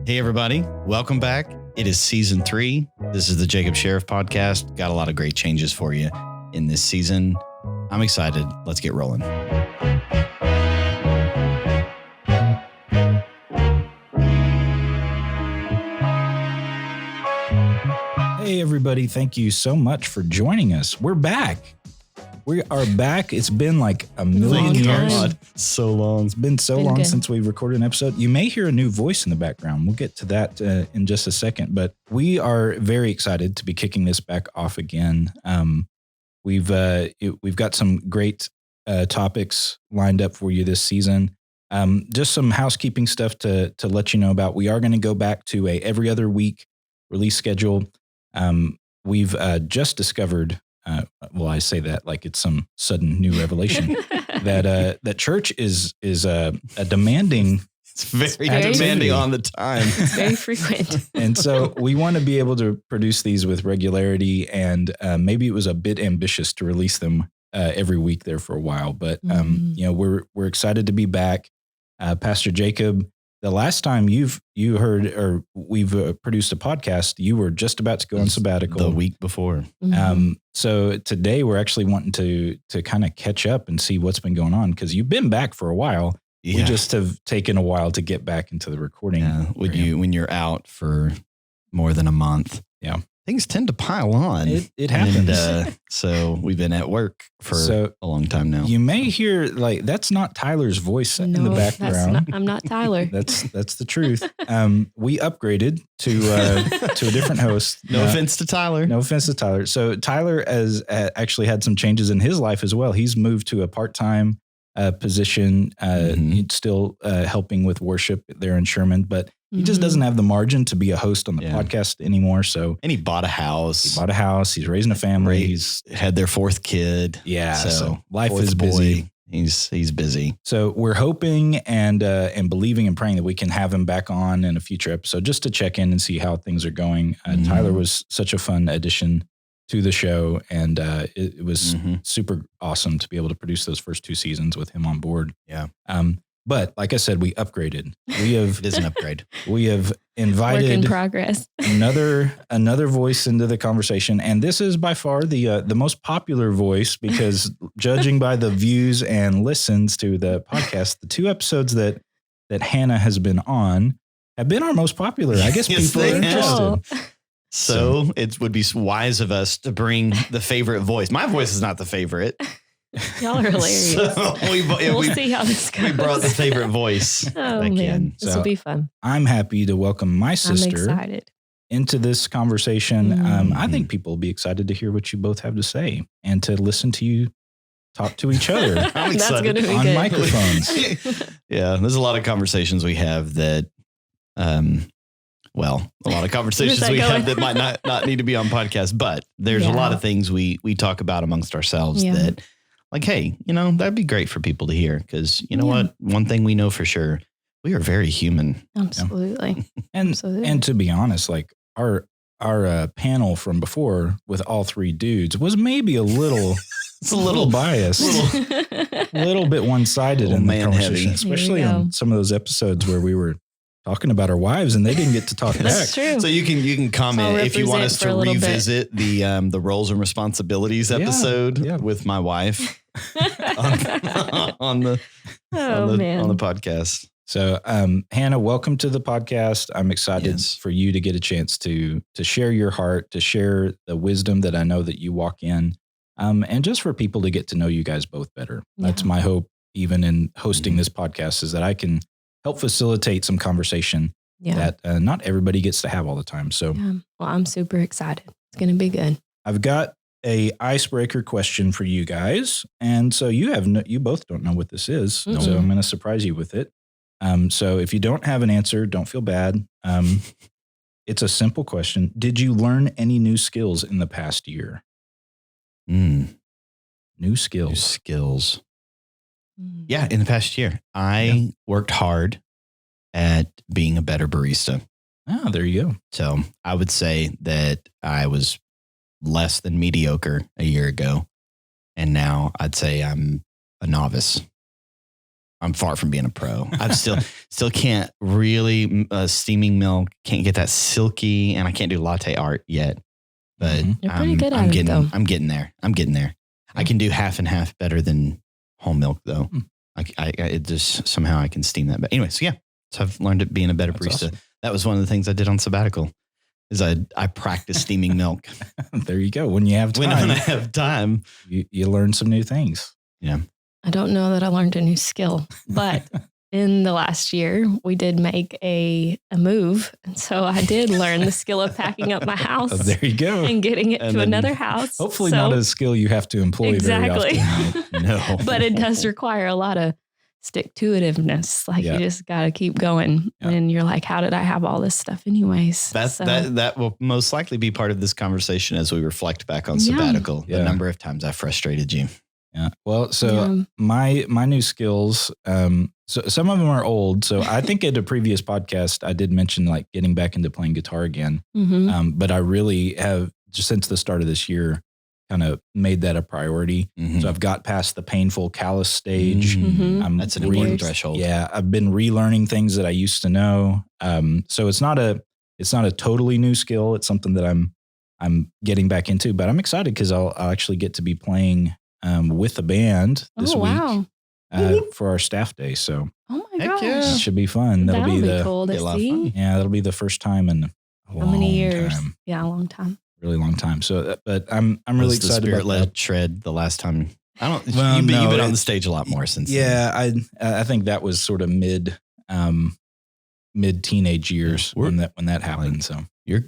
Hey, everybody. Welcome back. It is season 3. This is the Jacob Sheriff podcast. Got a lot of great changes for you in this season. I'm excited. Let's get rolling. Hey, everybody. Thank you so much for joining us. We're back. We are back. It's been like a million years. God, so long. It's been so long good. since we recorded an episode. You may hear a new voice in the background. We'll get to that in just a second. But we are very excited to be kicking this back off again. We've got some great topics lined up for you this season. Just some housekeeping stuff to let you know about. We are going to go back to a every other week release schedule. We've just discovered. Well, I say that like it's some sudden new revelation that church is a demanding. It's very demanding on the time. It's very frequent. And so we want to be able to produce these with regularity, and maybe it was a bit ambitious to release them every week there for a while. But we're excited to be back. Pastor Jacob, the last time you heard or we've produced a podcast, you were just about to go on sabbatical the week before. So today we're actually wanting to kind of catch up and see what's been going on, because you've been back for a while. Yeah. We just have taken a while to get back into the recording. Yeah. When you're out for more than a month, things tend to pile on. It happens. And, so we've been at work for a long time now. You may hear that's not Tyler's voice in the background. I'm not Tyler. That's the truth. We upgraded to a different host. No offense to Tyler. No offense to Tyler. So Tyler has actually had some changes in his life as well. He's moved to a part-time position, still helping with worship there in Sherman, but he just doesn't have the margin to be a host on the podcast anymore. So, and he bought a house. He's raising a family. He's had their 4th kid. Yeah. So life is busy. Boy, he's busy. So we're hoping and believing and praying that we can have him back on in a future episode just to check in and see how things are going. Tyler was such a fun addition to the show, and it was super awesome to be able to produce those first 2 seasons with him on board. Yeah. But like I said, we upgraded. It is an upgrade. We have invited Work in progress. another voice into the conversation, and this is by far the most popular voice, because judging by the views and listens to the podcast, the 2 episodes that Hannah has been on have been our most popular. I guess Yes, people are interested. So it would be wise of us to bring the favorite voice. My voice is not the favorite. Y'all are hilarious. So we'll see how this goes. We brought the favorite voice. Oh, man. This will be fun. I'm happy to welcome my sister I'm excited. into this conversation. I think people will be excited to hear what you both have to say and to listen to you talk to each other. I'm excited. That's gonna be on good. microphones. Yeah, there's a lot of conversations we have that, a lot of conversations we have that might not need to be on podcast, but there's a lot of things we talk about amongst ourselves that, like, hey, that'd be great for people to hear, because you know what? One thing we know for sure, we are very human. Absolutely. And to be honest, like our panel from before with all 3 dudes was maybe a little it's a little biased, a little bit one-sided in the conversation, especially on some of those episodes where we were talking about our wives and they didn't get to talk back. That's true. So you can comment if you want us to revisit the roles and responsibilities episode with my wife on the podcast. So Hannah, welcome to the podcast. I'm excited for you to get a chance to share your heart, to share the wisdom that I know that you walk in, and just for people to get to know you guys both better. That's my hope, even in hosting this podcast, is that I can help facilitate some conversation that not everybody gets to have all the time. So, well, I'm super excited. It's going to be good. I've got a icebreaker question for you guys, and so you both don't know what this is, so I'm going to surprise you with it. So if you don't have an answer, don't feel bad. It's a simple question. Did you learn any new skills in the past year? New skills. Yeah, in the past year, I worked hard at being a better barista. Oh, there you go. So I would say that I was less than mediocre a year ago, and now I'd say I'm a novice. I'm far from being a pro. I still can't really steaming milk. Can't get that silky, and I can't do latte art yet. But You're pretty good at it, though. I'm getting there. I can do half and half better than whole milk, though. It just somehow I can steam that. But anyway, so I've learned it being a better barista. Awesome. That was one of the things I did on sabbatical. Is I practice steaming milk. There you go. When you have time, when I have time, you learn some new things. Yeah. I don't know that I learned a new skill, but in the last year, we did make a move. And so I did learn the skill of packing up my house. Oh, there you go. And getting it to another house. Hopefully not a skill you have to employ very often. No. But it does require a lot of stick-to-itiveness. Like you just got to keep going. Yeah. And you're like, how did I have all this stuff anyways? That will most likely be part of this conversation as we reflect back on sabbatical. The number of times I frustrated you. Yeah. Well, so my new skills, so some of them are old. So I think at a previous podcast, I did mention like getting back into playing guitar again. Mm-hmm. But I really have just since the start of this year kind of made that a priority. Mm-hmm. So I've got past the painful callus stage. Mm-hmm. That's an important threshold. Yeah. I've been relearning things that I used to know. So it's not a totally new skill. It's something that I'm getting back into, but I'm excited because I'll actually get to be playing with a band this week for our staff day. So, oh my gosh, it should be fun. That'll be cool to see. Yeah, that'll be the first time in how many years? Time. Yeah, a long time. Really long time. So, but I'm really excited about that. Shred the last time. I don't. Well, you've been on the stage a lot more since. Yeah, then. I think that was sort of mid teenage years when that happened. Like, so you're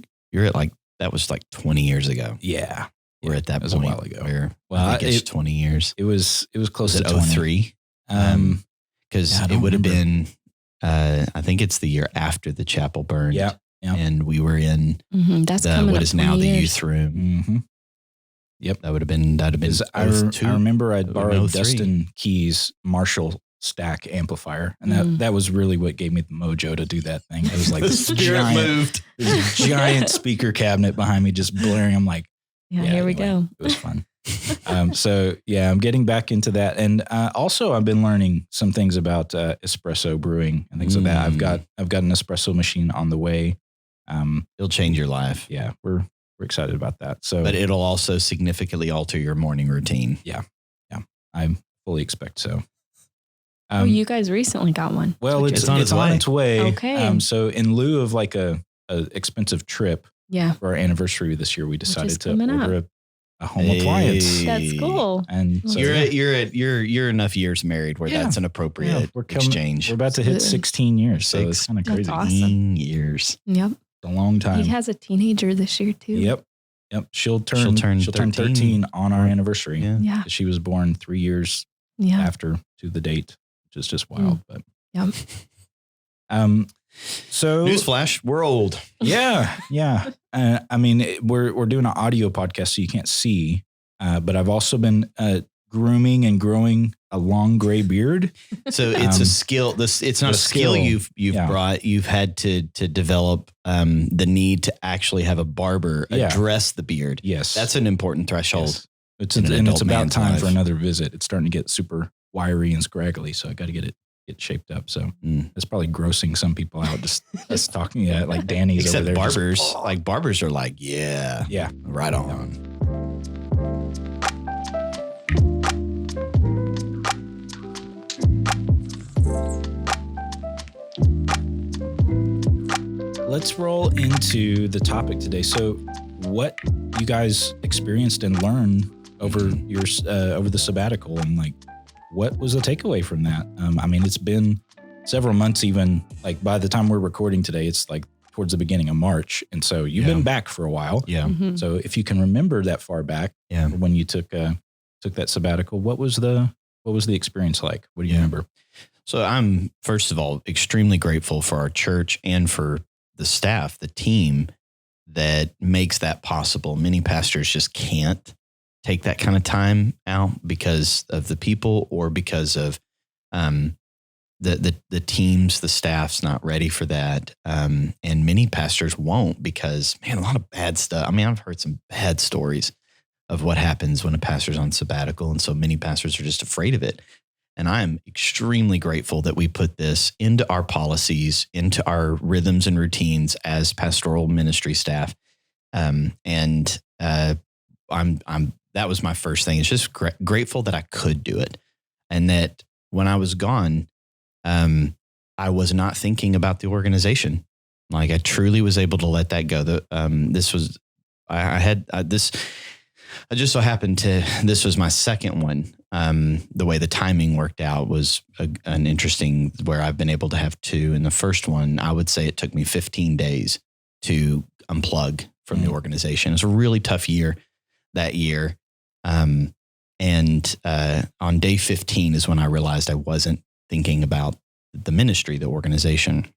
at like that was like 20 years ago. Yeah. We're at that point a while ago. I think it's 20 years. It was close to 03. Because it would have been, I think it's the year after the chapel burned. Yeah. And we were in what is now the youth room. Mm-hmm. Yep. That'd have been. I remember I'd borrowed Dustin Key's Marshall stack amplifier, and that was really what gave me the mojo to do that thing. It was like this giant speaker cabinet behind me just blaring. I'm like, here we go. It was fun. So I'm getting back into that. And also I've been learning some things about espresso brewing and things like that. I've got an espresso machine on the way. It'll change your life. Yeah. We're excited about that. So, but it'll also significantly alter your morning routine. Yeah. Yeah. I fully expect so. You guys recently got one. Well, it's on its way. Okay. So in lieu of like a expensive trip, for our anniversary this year, we decided to order a home appliance. That's cool. And so you're enough years married where that's an appropriate exchange. We're about to hit 16 years, so it's kind of crazy. Awesome. 16 years. Yep. It's a long time. He has a teenager this year too. Yep. She'll turn 13 on our anniversary. Yeah. She was born 3 years after to the date, which is just wild. But so newsflash, we're old. Yeah. I mean, we're doing an audio podcast, so you can't see. But I've also been grooming and growing a long gray beard. So it's a skill. It's not a skill you've brought. You've had to develop the need to actually have a barber address the beard. Yes, that's an important threshold. Yes. It's about time for another visit. It's starting to get super wiry and scraggly, so I got to get shaped up. So it's probably grossing some people out just us talking. Like Danny's except over there. Barbers, barbers are like, right on. Let's roll into the topic today. So, what you guys experienced and learned over your over the sabbatical, and like, what was the takeaway from that? I mean, it's been several months, even like by the time we're recording today, it's like towards the beginning of March. And so you've been back for a while. Yeah. Mm-hmm. So if you can remember that far back when you took that sabbatical, what was the experience like? What do you remember? So I'm, first of all, extremely grateful for our church and for the staff, the team that makes that possible. Many pastors just can't take that kind of time out because of the people or because of the teams, the staff's not ready for that. And many pastors won't because, man, a lot of bad stuff. I mean, I've heard some bad stories of what happens when a pastor's on sabbatical. And so many pastors are just afraid of it. And I am extremely grateful that we put this into our policies, into our rhythms and routines as pastoral ministry staff. That was my first thing. It's just grateful that I could do it. And that when I was gone, I was not thinking about the organization. Like I truly was able to let that go. This just so happened this was my second one. The way the timing worked out was an interesting, where I've been able to have two. And the first one, I would say it took me 15 days to unplug from the organization. It was a really tough year that year. On day 15 is when I realized I wasn't thinking about the ministry, the organization.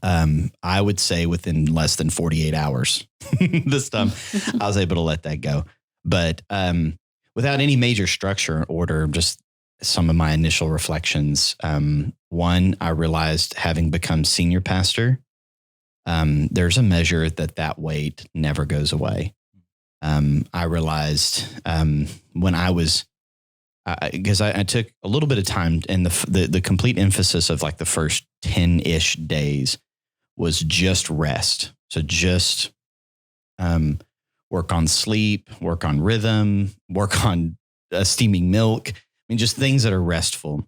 I would say within less than 48 hours this time, I was able to let that go. But without any major structure or order, just some of my initial reflections. One, I realized having become senior pastor, there's a measure that weight never goes away. I realized when I was, because I took a little bit of time, and the complete emphasis of like the first 10-ish days was just rest. So just work on sleep, work on rhythm, work on steaming milk. I mean, just things that are restful.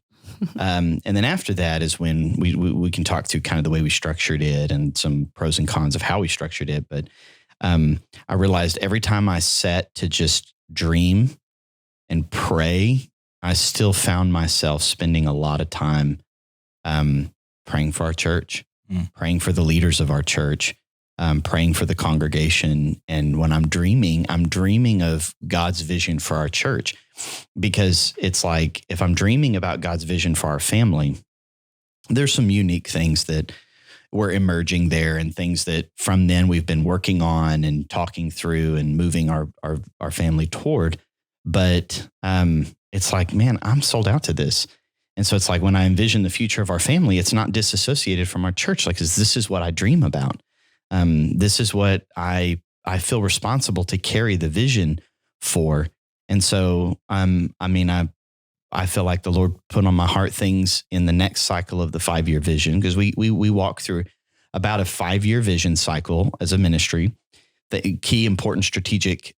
And then after that is when we can talk through kind of the way we structured it and some pros and cons of how we structured it. But I realized every time I sat to just dream and pray, I still found myself spending a lot of time praying for our church, praying for the leaders of our church, praying for the congregation. And when I'm dreaming of God's vision for our church, because it's like, if I'm dreaming about God's vision for our family, there's some unique things that were emerging there, and things that from then we've been working on and talking through and moving our family toward. But it's like, man, I'm sold out to this. And so it's like when I envision the future of our family, it's not disassociated from our church. Like, 'cause this is what I dream about. This is what I feel responsible to carry the vision for. And so, I feel like the Lord put on my heart things in the next cycle of the 5-year vision, because we walk through about a 5-year vision cycle as a ministry, the key important strategic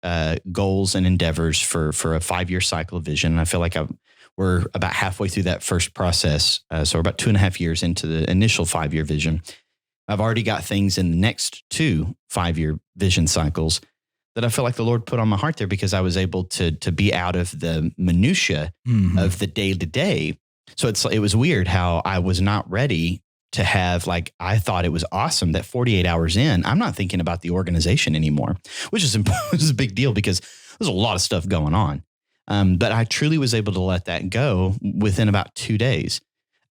goals and endeavors for a 5-year cycle of vision. And I feel like we're about halfway through that first process. So we're about 2.5 years into the initial 5-year vision. I've already got things in the next 2 5-year vision cycles that I feel like the Lord put on my heart there, because I was able to be out of the minutia of the day to day. So it was weird how I was not ready to have, like, I thought it was awesome that 48 hours in, I'm not thinking about the organization anymore, which is a big deal because there's a lot of stuff going on. But I truly was able to let that go within about 2 days.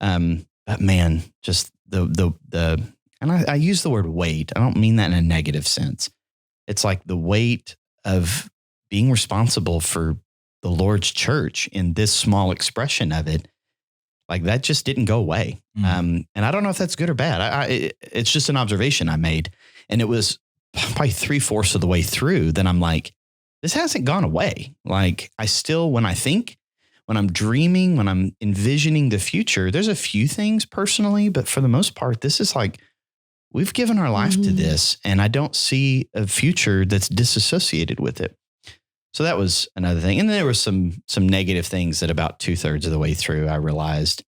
But man, just and I use the word weight. I don't mean that in a negative sense. It's like the weight of being responsible for the Lord's church in this small expression of it. Like, that just didn't go away. And I don't know if that's good or bad. It's just an observation I made. And it was probably 3/4 of the way through that I'm like, this hasn't gone away. Like, I still, when I'm dreaming, when I'm envisioning the future, there's a few things personally, but for the most part, this is like, we've given our life to this, and I don't see a future that's disassociated with it. So that was another thing. And then there were some negative things that about 2/3 of the way through, I realized,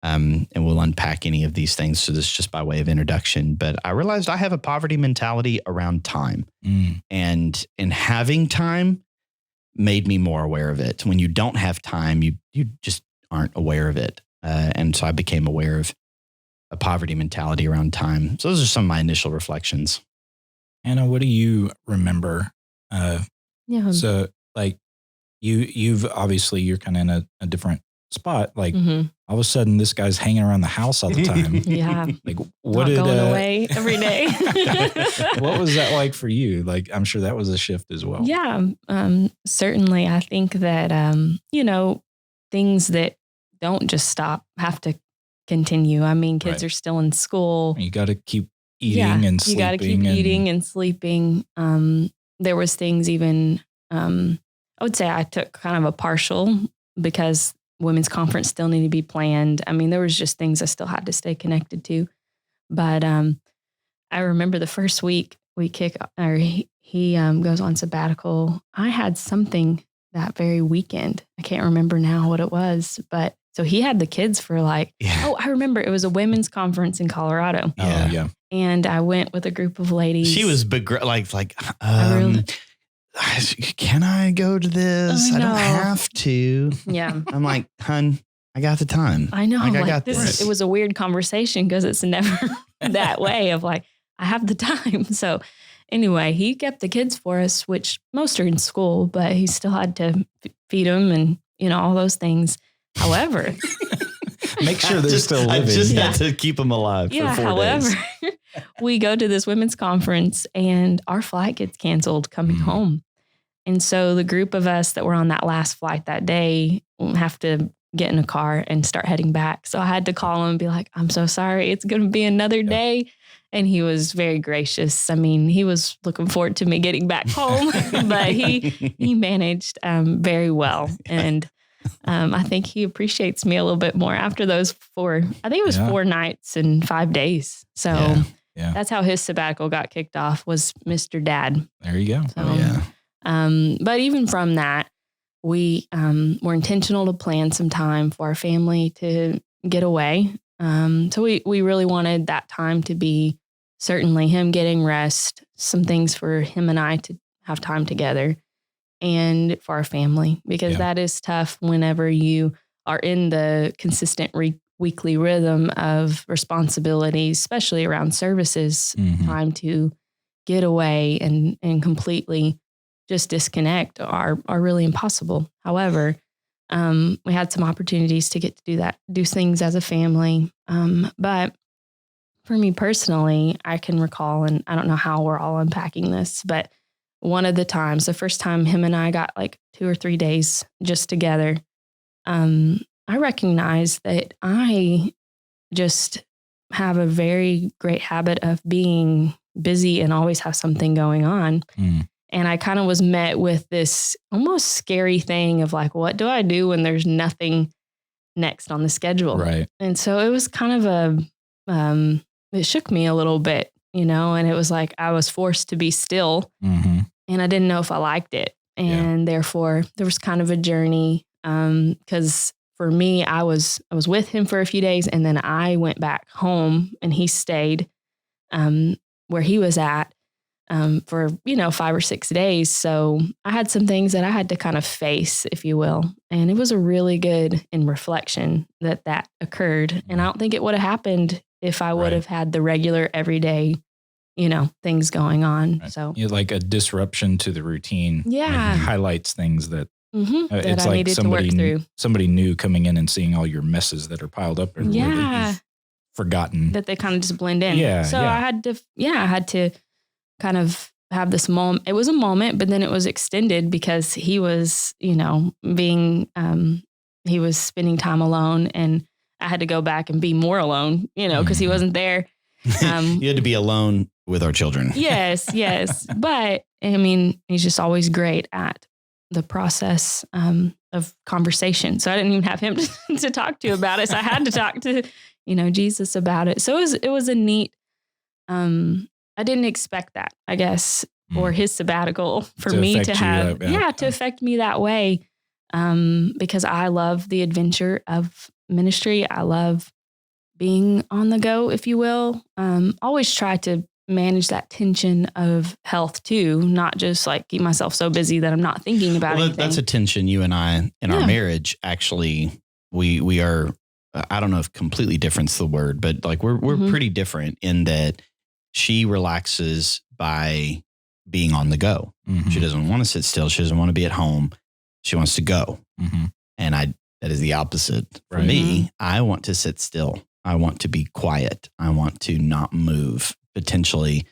and we'll unpack any of these things. So this is just by way of introduction, but I realized I have a poverty mentality around time, and having time made me more aware of it. When you don't have time, you just aren't aware of it. And so I became aware of a poverty mentality around time. So those are some of my initial reflections. Anna, what do you remember? Yeah. So like you've obviously you're kind of in a different spot. Like all of a sudden this guy's hanging around the house all the time. Yeah. Like what going away every day. What was that like for you? Like, I'm sure that was a shift as well. Yeah. Certainly. I think that, things that don't just stop have to continue. I mean, kids are still in school. You got to keep eating and sleeping. You got to keep eating and sleeping. There was things even, I would say I took kind of a partial, because women's conference still needed to be planned. I mean, there was just things I still had to stay connected to. But I remember the first week he goes on sabbatical. I had something that very weekend. I can't remember now what it was, but so he had the kids for I remember it was a women's conference in Colorado. Yeah. And I went with a group of ladies. She was can I go to this? I don't have to. Yeah. I'm like, hun, I got the time. I know. I got this. It was a weird conversation because it's never that way of I have the time. So anyway, he kept the kids for us, which most are in school, but he still had to feed them and, all those things. However, make sure they're still living. I just had to keep them alive for 4 days. We go to this women's conference and our flight gets canceled coming home. And so the group of us that were on that last flight that day have to get in a car and start heading back. So I had to call him and be like, I'm so sorry. It's going to be another day. And he was very gracious. I mean, he was looking forward to me getting back home, but he managed very well. And I think he appreciates me a little bit more after those 4 nights and 5 days. So that's how his sabbatical got kicked off, was Mr. Dad. There you go. So, but even from that, we were intentional to plan some time for our family to get away. So we really wanted that time to be certainly him getting rest, some things for him and I to have time together, and for our family, because that is tough whenever you are in the consistent weekly rhythm of responsibilities, especially around services. Time to get away and completely just disconnect are really impossible. However, we had some opportunities to get to do things as a family. But for me personally, I can recall, and I don't know how we're all unpacking this, but one of the first time him and I got 2 or 3 days just together, I recognized that I just have a very great habit of being busy and always have something going on. And I kind of was met with this almost scary thing of what do I do when there's nothing next on the schedule? Right. And so it was kind of it shook me a little bit, and it was I was forced to be still, and I didn't know if I liked it. And therefore there was kind of a journey. Cause for me, I was with him for a few days, and then I went back home and he stayed, where he was at. For 5 or 6 days. So I had some things that I had to kind of face, if you will. And it was a really good in reflection that occurred. And I don't think it would have happened if I would have had the regular everyday, things going on. Right. So like a disruption to the routine. Yeah. Highlights things that that it's I like needed to work through. Somebody new coming in and seeing all your messes that are piled up everywhere that you've forgotten. That they kind of just blend in. Yeah. So I had to kind of have this moment. It was a moment, but then it was extended because he was, he was spending time alone, and I had to go back and be more alone, because he wasn't there. You had to be alone with our children. Yes. But I mean, he's just always great at the process of conversation. So I didn't even have him to talk to about it. So I had to talk to, Jesus about it. So it was a neat, I didn't expect that, I guess, for his sabbatical, for me to have, to affect me that way. Because I love the adventure of ministry. I love being on the go, if you will. Always try to manage that tension of health too, not just keep myself so busy that I'm not thinking about anything. That's a tension you and I in our marriage. Actually, we are, I don't know if completely different's the word, but we're pretty different in that she relaxes by being on the go. She doesn't want to sit still. She doesn't want to be at home. She wants to go. And that is the opposite for me. I want to sit still. I want to be quiet. I want to not move, potentially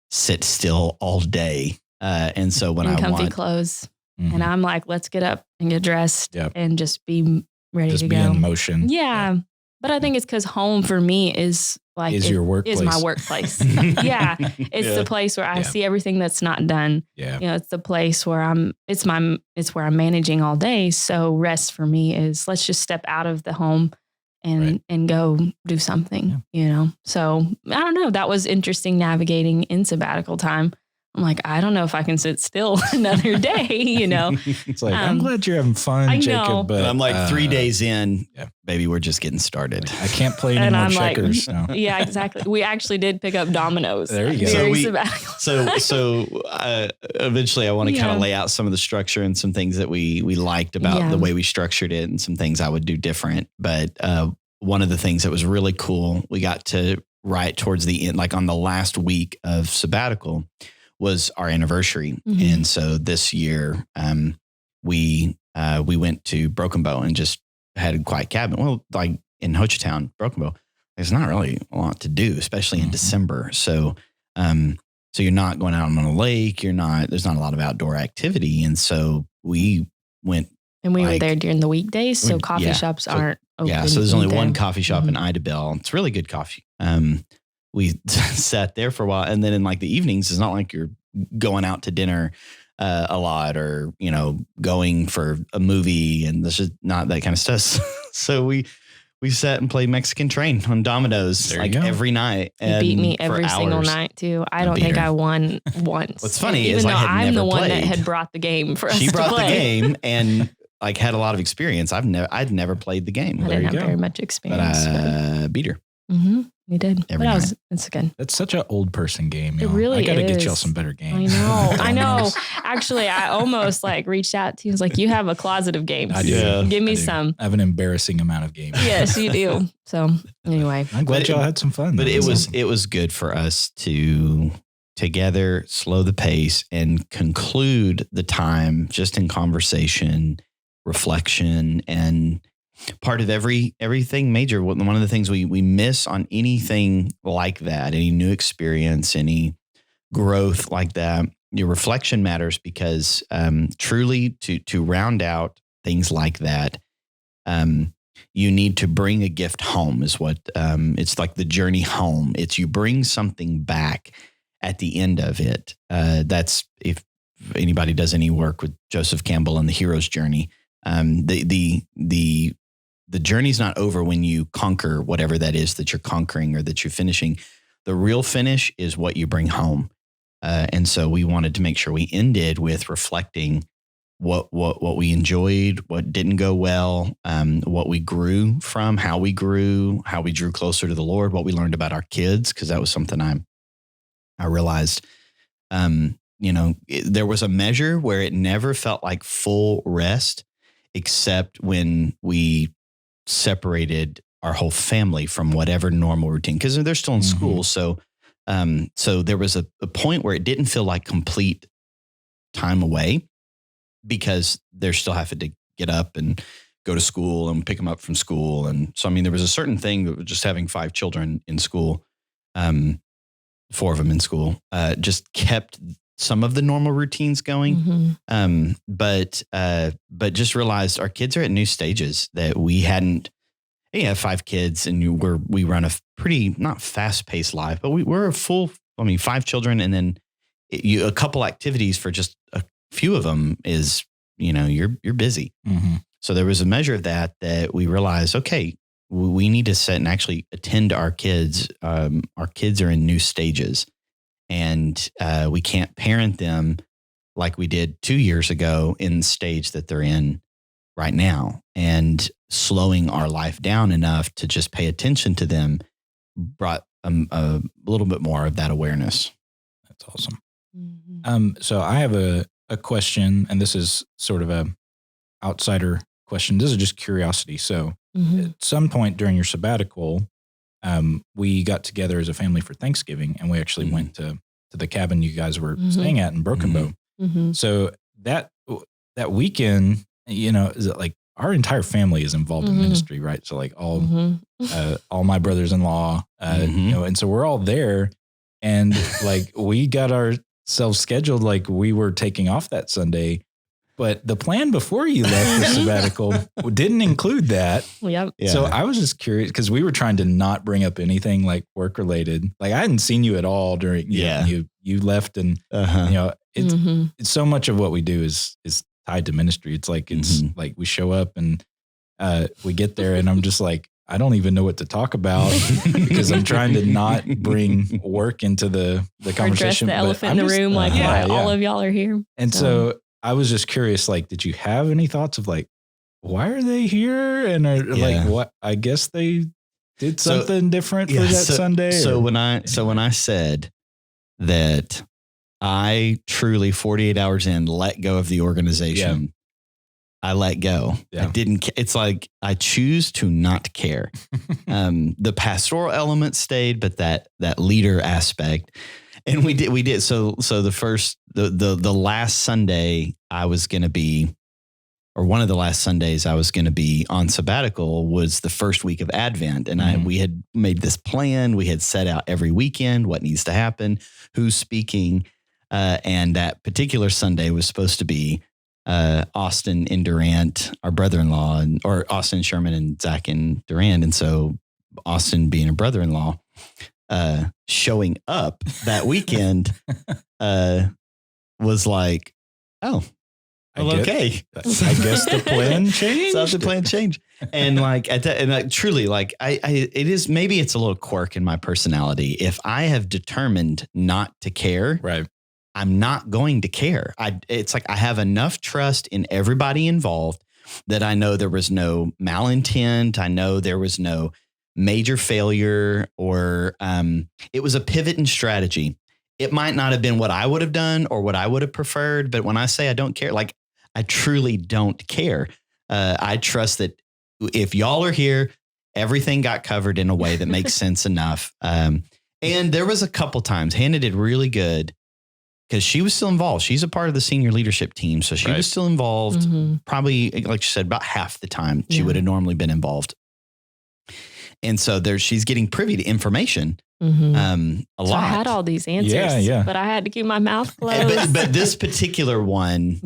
sit still all day. And so when comfy clothes, and I'm let's get up and get dressed and just be ready to go. Just be in motion. Yeah. But I think it's because home for me is like is your workplace. Is my workplace. Yeah. It's the place where I see everything that's not done. Yeah. You know, it's the place where it's where I'm managing all day. So rest for me is let's just step out of the home and go do something, you know? So I don't know. That was interesting navigating in sabbatical time. I'm like, I don't know if I can sit still another day, you know? It's like, I'm glad you're having fun, Jacob. But I'm like 3 days in, baby, we're just getting started. I can't play any more checkers. Like, no. Yeah, exactly. We actually did pick up dominoes. There you go. So eventually I want to kind of lay out some of the structure and some things that we liked about the way we structured it and some things I would do different. But one of the things that was really cool, we got to right towards the end, like on the last week of sabbatical, was our anniversary. Mm-hmm. And so this year, we went to Broken Bow and just had a quiet cabin. Well, like in Ho Chi Town, Broken Bow, there's not really a lot to do, especially in December. So, so you're not going out on a lake. There's not a lot of outdoor activity. And so we went. And we were there during the weekdays. So coffee shops aren't open. Yeah. So there's only one coffee shop in Idabel. It's really good coffee. We sat there for a while, and then in like the evenings, it's not like you're going out to dinner a lot or, you know, going for a movie, and this is not that kind of stuff. So we sat and played Mexican Train on dominoes every night. And beat me every single night too. I don't think I won once. What's funny is I'm the one that had brought the game for us to play. She brought the game and like had a lot of experience. I'd never played the game. I didn't have very much experience. But I beat her. Mm-hmm. We did. It's good. That's such an old person game. It really is. I got to get y'all some better games. I know. Actually, I almost like reached out to you. I was like, you have a closet of games. I do. Yeah, Give me some. I have an embarrassing amount of games. Yes, you do. So anyway. I'm glad y'all had some fun. But it was good for us to together slow the pace and conclude the time just in conversation, reflection, and part of everything major. One of the things we miss on anything like that, any new experience, any growth like that, your reflection matters because truly to round out things like that, you need to bring a gift home is what it's like the journey home. It's you bring something back at the end of it. That's if anybody does any work with Joseph Campbell and the hero's journey. The journey's not over when you conquer whatever that is that you're conquering or that you're finishing. The real finish is what you bring home. And so we wanted to make sure we ended with reflecting what we enjoyed, what didn't go well, what we grew from, how we drew closer to the Lord, what we learned about our kids, because that was something I realized, there was a measure where it never felt like full rest, except when we separated our whole family from whatever normal routine, because they're still in school. So there was a point where it didn't feel like complete time away because they're still having to get up and go to school and pick them up from school. And so, I mean, there was a certain thing that just having 5 children in school, 4 of them in school, just kept some of the normal routines going. But just realized our kids are at new stages that we hadn't. You have 5 kids and we run a pretty not fast paced life, but we're a full, 5 children. And then a couple activities for just a few of them is, you're busy. So there was a measure of that we realized, okay, we need to sit and actually attend to our kids. Our kids are in new stages. And we can't parent them like we did 2 years ago in the stage that they're in right now. And slowing our life down enough to just pay attention to them brought a little bit more of that awareness. That's awesome. So I have a question, and this is sort of a outsider question. This is just curiosity. So at some point during your sabbatical, we got together as a family for Thanksgiving, and we actually went to the cabin you guys were staying at in Broken Bow. So that weekend, is it like our entire family is involved in ministry, right? So like all my brothers-in-law, and so we're all there, and like we got ourselves scheduled, like we were taking off that Sunday, But the plan before you left for sabbatical didn't include that. Yep. Yeah. So I was just curious because we were trying to not bring up anything like work related. Like I hadn't seen you at all during you left, and it's so much of what we do is tied to ministry. It's like like we show up and we get there, and I'm just like, I don't even know what to talk about because I'm trying to not bring work into the conversation. Or address the elephant in the room, like why all of y'all are here. And so I was just curious, like, did you have any thoughts of like, why are they here? And like, what? I guess they did something different for that Sunday. So when I said that I truly 48 hours in let go of the organization, I let go. Yeah. I didn't. It's like I choose to not care. The pastoral element stayed, but that leader aspect. And we did. So the last Sunday I was going to be, or one of the last Sundays I was going to be on sabbatical was the first week of Advent. And we had made this plan. We had set out every weekend what needs to happen, who's speaking. And that particular Sunday was supposed to be Austin and Durant, our brother-in-law, or Austin Sherman and Zach and Durant. And so Austin being a brother-in-law, showing up that weekend was like, oh, well, okay. I guess the plan changed. So the plan changed. And like, truly, like it is, maybe it's a little quirk in my personality. If I have determined not to care, right, I'm not going to care. It's like I have enough trust in everybody involved that I know there was no malintent. I know there was no major failure, or it was a pivot in strategy. It might not have been what I would have done or what I would have preferred, but when I say I don't care, like I truly don't care. I trust that if y'all are here, everything got covered in a way that makes sense enough. And there was a couple times Hannah did really good because she was still involved. She's a part of the senior leadership team. So she was still involved, probably, like you said, about half the time she would have normally been involved. And so she's getting privy to information a lot. I had all these answers, but I had to keep my mouth closed. But this particular one,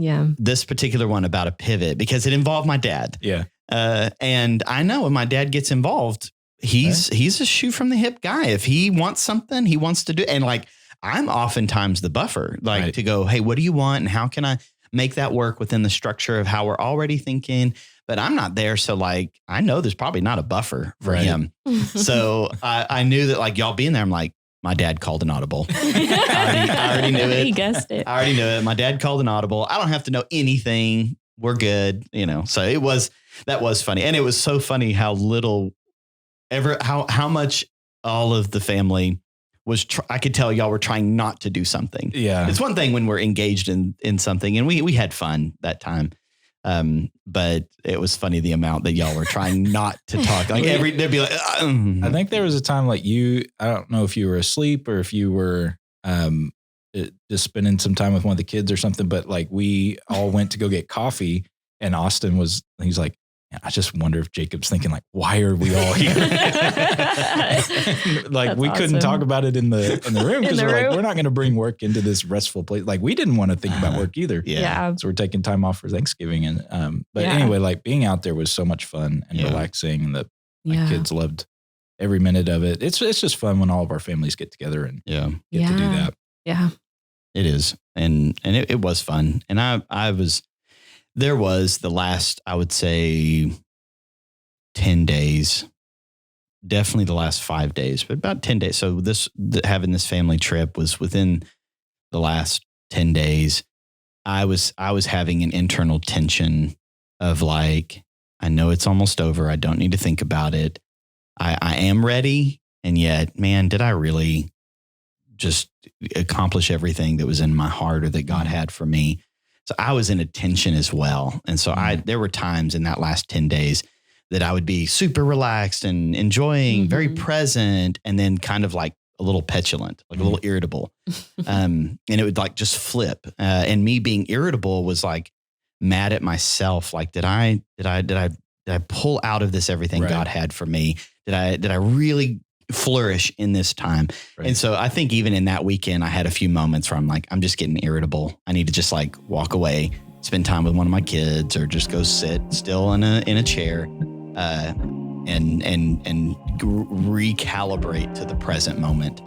about a pivot, because it involved my dad. Yeah. And I know when my dad gets involved, he's a shoe from the hip guy. If he wants something, he wants to do. And like, I'm oftentimes the buffer, to go, hey, what do you want? And how can I make that work within the structure of how we're already thinking? But I'm not there. So like, I know there's probably not a buffer for him. So I knew that like y'all being there, I'm like, my dad called an audible. I already knew it. He guessed it. I already knew it. My dad called an audible. I don't have to know anything. We're good. So that was funny. And it was so funny how much all of the family was, I could tell y'all were trying not to do something. Yeah. It's one thing when we're engaged in something, and we had fun that time. But it was funny the amount that y'all were trying not to talk. Like they'd be like, I think there was a time like I don't know if you were asleep or if you were just spending some time with one of the kids or something, but like we all went to go get coffee, and he's like, I just wonder if Jacob's thinking like, why are we all here? Like we couldn't talk about it in the room because we're not going to bring work into this restful place. Like we didn't want to think about work either. Yeah. So we're taking time off for Thanksgiving. And, anyway, like being out there was so much fun and relaxing, and my kids loved every minute of it. It's just fun when all of our families get together and get to do that. Yeah, it is. And it was fun. And there was the last, I would say 10 days, definitely the last 5 days, but about 10 days. So having this family trip was within the last 10 days. I was having an internal tension of like, I know it's almost over. I don't need to think about it. I am ready. And yet, man, did I really just accomplish everything that was in my heart or that God had for me? So I was in a tension as well. And so there were times in that last 10 days that I would be super relaxed and enjoying, very present, and then kind of like a little petulant, like a little irritable. And it would like just flip. And me being irritable was like mad at myself. Like, did I pull out of this everything God had for me? Did I really flourish in this time? Right. And so I think even in that weekend, I had a few moments where I'm like, I'm just getting irritable. I need to just like walk away, spend time with one of my kids, or just go sit still in a chair, and recalibrate to the present moment.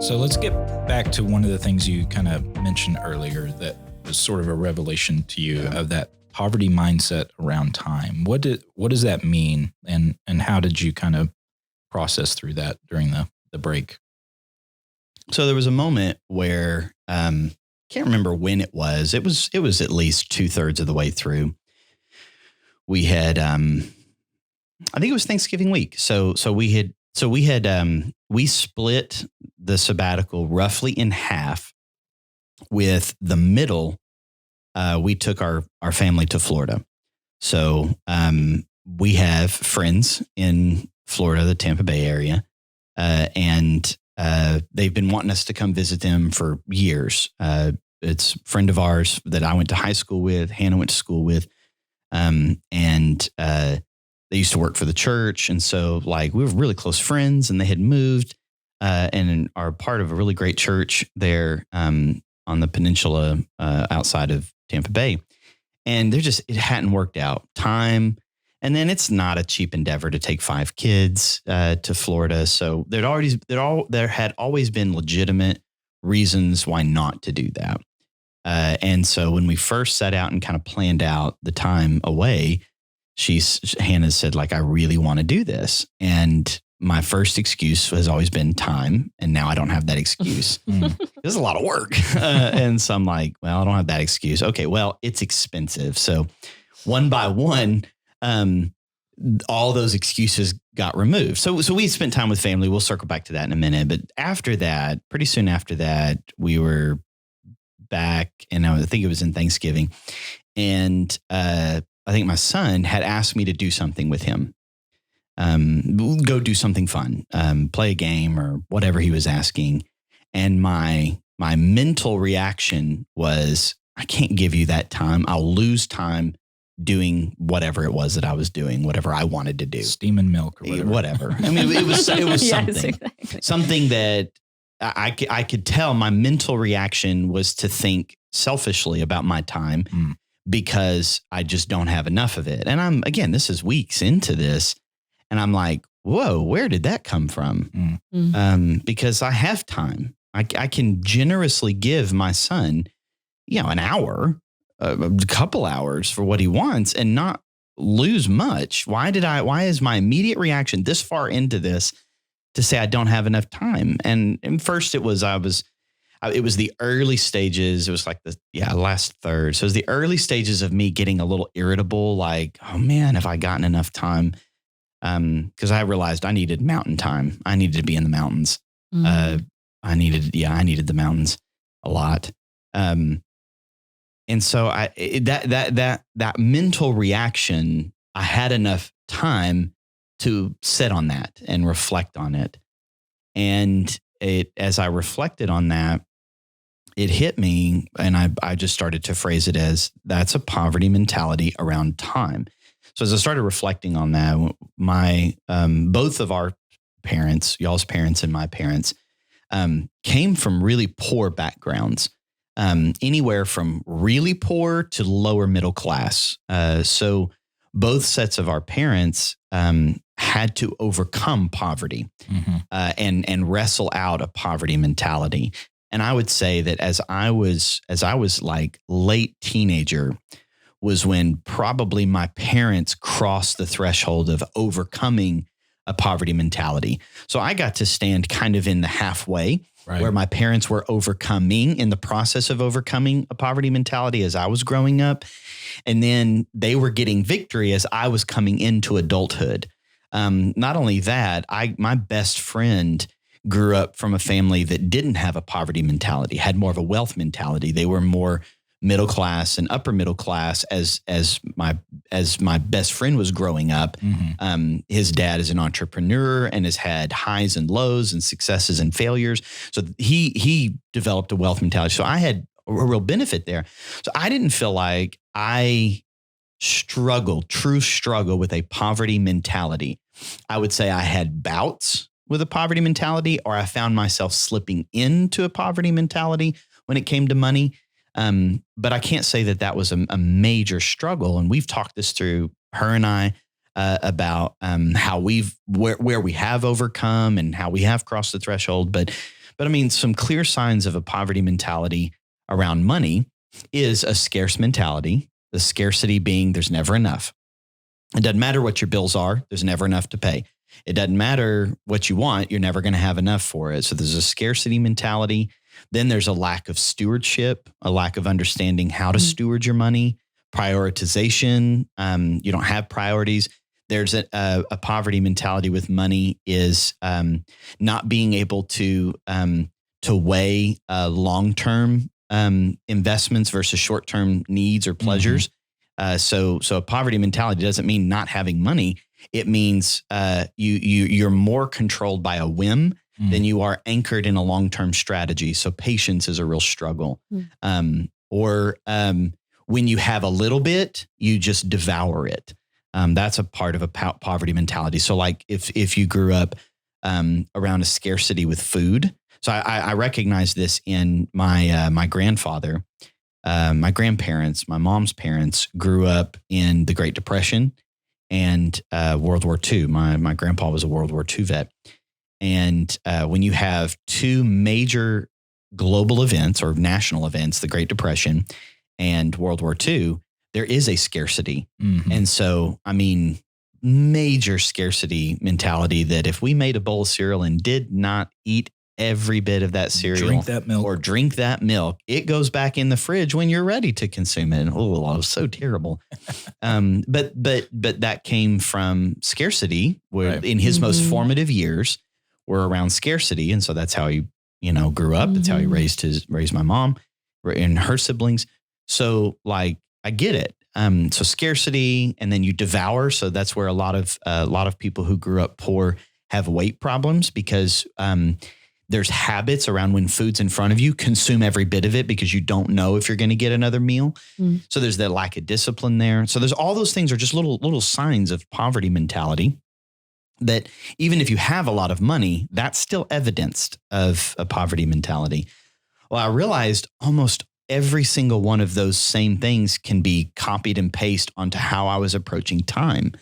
So let's get back to one of the things you kind of mentioned earlier that was sort of a revelation to you of that poverty mindset around time. What does that mean, and how did you kind of process through that during the break? So there was a moment where can't remember when it was. It was at least 2/3 of the way through. We had I think it was Thanksgiving week. So we split the sabbatical roughly in half. With the middle, we took our family to Florida. So we have friends in Florida, the Tampa Bay area, and they've been wanting us to come visit them for years. It's a friend of ours that I went to high school with, Hannah went to school with, and they used to work for the church. And so like we were really close friends, and they had moved and are part of a really great church there on the peninsula outside of Tampa Bay. And it hadn't worked out. Time. And then it's not a cheap endeavor to take 5 kids to Florida. So there had always been legitimate reasons why not to do that. And so when we first set out and kind of planned out the time away, Hannah said, like, I really want to do this. And my first excuse has always been time. And now I don't have that excuse. It's a lot of work. And so I'm like, well, I don't have that excuse. Okay, well, it's expensive. So one by one, all those excuses got removed. So we spent time with family. We'll circle back to that in a minute. But after that, pretty soon after that, we were back, and I think it was in Thanksgiving. And I think my son had asked me to do something with him. Go do something fun, play a game or whatever he was asking. And my mental reaction was, I can't give you that time. I'll lose time doing whatever it was that I was doing, whatever I wanted to do. Steaming milk or whatever. I mean, it was Yes, something, exactly. something that I could tell my mental reaction was to think selfishly about my time because I just don't have enough of it. And this is weeks into this. And I'm like, whoa, where did that come from? Because I have time. I can generously give my son, an hour, a couple hours for what he wants and not lose much. Why is my immediate reaction this far into this to say I don't have enough time? And first it was the early stages. It was like last third. So it was the early stages of me getting a little irritable, like, oh man, have I gotten enough time? Because I realized I needed mountain time. I needed to be in the mountains. I needed the mountains a lot. And so that mental reaction, I had enough time to sit on that and reflect on it. And as I reflected on that, it hit me, and I just started to phrase it as, that's a poverty mentality around time. So as I started reflecting on that, my both of our parents, y'all's parents and my parents, came from really poor backgrounds, anywhere from really poor to lower middle class. So both sets of our parents had to overcome poverty and wrestle out a poverty mentality. And I would say that as I was like late teenager was when probably my parents crossed the threshold of overcoming a poverty mentality. So I got to stand kind of in the halfway, right, where my parents were overcoming, in the process of overcoming a poverty mentality as I was growing up. And then they were getting victory as I was coming into adulthood. Not only that, my best friend grew up from a family that didn't have a poverty mentality, had more of a wealth mentality. They were more middle class and upper middle class as my best friend was growing up. His dad is an entrepreneur and has had highs and lows and successes and failures. So he developed a wealth mentality. So I had a real benefit there. So I didn't feel like I true struggle with a poverty mentality. I would say I had bouts with a poverty mentality, or I found myself slipping into a poverty mentality when it came to money. But I can't say that was a major struggle. And we've talked this through, her and I, about how where we have overcome and how we have crossed the threshold. But I mean, some clear signs of a poverty mentality around money is a scarce mentality. The scarcity being there's never enough. It doesn't matter what your bills are. There's never enough to pay. It doesn't matter what you want. You're never going to have enough for it. So there's a scarcity mentality. Then there's a lack of stewardship, a lack of understanding how to steward your money, prioritization. You don't have priorities. There's a poverty mentality with money is not being able to weigh long-term investments versus short-term needs or pleasures. So a poverty mentality doesn't mean not having money. It means you're more controlled by a whim than you are anchored in a long-term strategy. So patience is a real struggle. Or when you have a little bit, you just devour it. That's a part of a poverty mentality. So like if you grew up around a scarcity with food. So I recognize this in my grandfather, my grandparents, my mom's parents grew up in the Great Depression and World War II. My grandpa was a World War II vet. And when you have two major global events or national events, the Great Depression and World War II, there is a scarcity. And so, I mean, major scarcity mentality that if we made a bowl of cereal and did not eat every bit of that cereal drink that milk, it goes back in the fridge when you're ready to consume it. And oh, it was so terrible. But that came from scarcity, where in his most formative years were around scarcity. And so that's how he, grew up. That's how he raised my mom and her siblings. So like, I get it. So scarcity, and then you devour. So that's where a lot of people who grew up poor have weight problems because, there's habits around when food's in front of you, consume every bit of it because you don't know if you're going to get another meal. So there's that lack of discipline there. So there's all those things are just little signs of poverty mentality that even if you have a lot of money, that's still evidenced of a poverty mentality. Well, I realized almost every single one of those same things can be copied and pasted onto how I was approaching time.